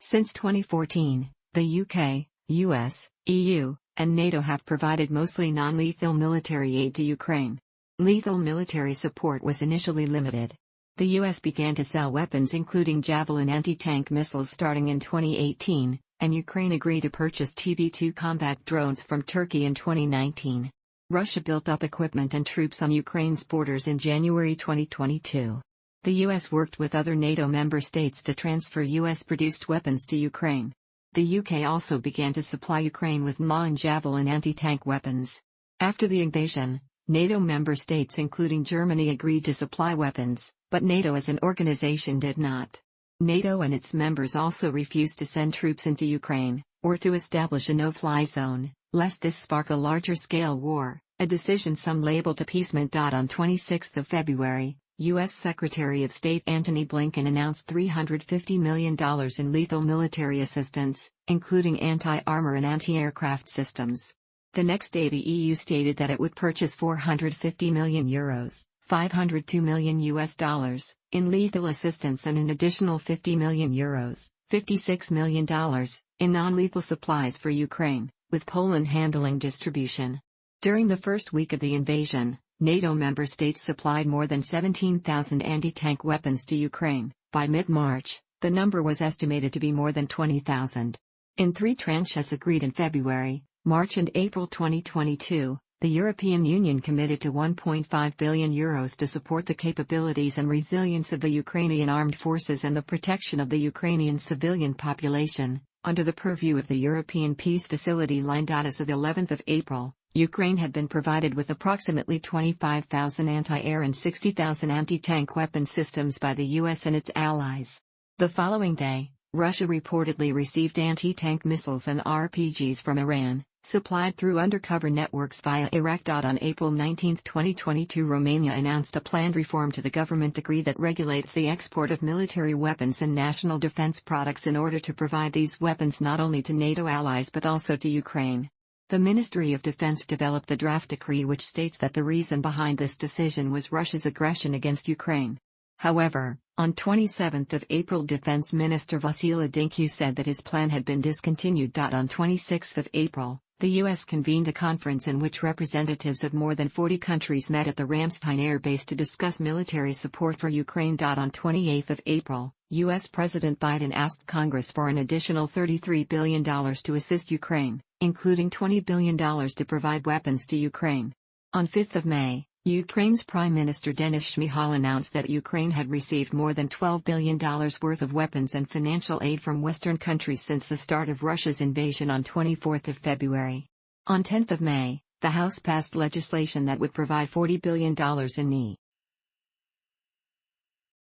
Since 2014, the UK, US, EU, and NATO have provided mostly non-lethal military aid to Ukraine. Lethal military support was initially limited. The US began to sell weapons including Javelin anti-tank missiles starting in 2018, and Ukraine agreed to purchase TB2 combat drones from Turkey in 2019. Russia built up equipment and troops on Ukraine's borders in January 2022. The US worked with other NATO member states to transfer US-produced weapons to Ukraine. The UK also began to supply Ukraine with MA and Javelin anti-tank weapons. After the invasion, NATO member states including Germany agreed to supply weapons, but NATO as an organization did not. NATO and its members also refused to send troops into Ukraine, or to establish a no-fly zone, lest this spark a larger-scale war, a decision some labeled appeasement. On 26 February, U.S. Secretary of State Antony Blinken announced $350 million in lethal military assistance, including anti-armor and anti-aircraft systems. The next day the EU stated that it would purchase €450 million, $502 million, in lethal assistance and an additional €50 million, $56 million, in non-lethal supplies for Ukraine, with Poland handling distribution. During the first week of the invasion, NATO member states supplied more than 17,000 anti-tank weapons to Ukraine. By mid-March, the number was estimated to be more than 20,000. In three tranches agreed in February, March and April 2022, the European Union committed to €1.5 billion to support the capabilities and resilience of the Ukrainian armed forces and the protection of the Ukrainian civilian population, under the purview of the European Peace Facility line. As of 11 April, Ukraine had been provided with approximately 25,000 anti-air and 60,000 anti-tank weapon systems by the US and its allies. The following day, Russia reportedly received anti-tank missiles and RPGs from Iran, supplied through undercover networks via Iraq. On April 19, 2022, Romania announced a planned reform to the government decree that regulates the export of military weapons and national defense products in order to provide these weapons not only to NATO allies but also to Ukraine. The Ministry of Defense developed the draft decree, which states that the reason behind this decision was Russia's aggression against Ukraine. However, on 27 April, Defense Minister Vasily Dynkyuv said that his plan had been discontinued. On 26 April, the U.S. convened a conference in which representatives of more than 40 countries met at the Ramstein Air Base to discuss military support for Ukraine. On 28 April, U.S. President Biden asked Congress for an additional $33 billion to assist Ukraine, including $20 billion to provide weapons to Ukraine. On 5 May, Ukraine's Prime Minister Denis Shmyhal announced that Ukraine had received more than $12 billion worth of weapons and financial aid from Western countries since the start of Russia's invasion on 24 February. On 10 May, the House passed legislation that would provide $40 billion in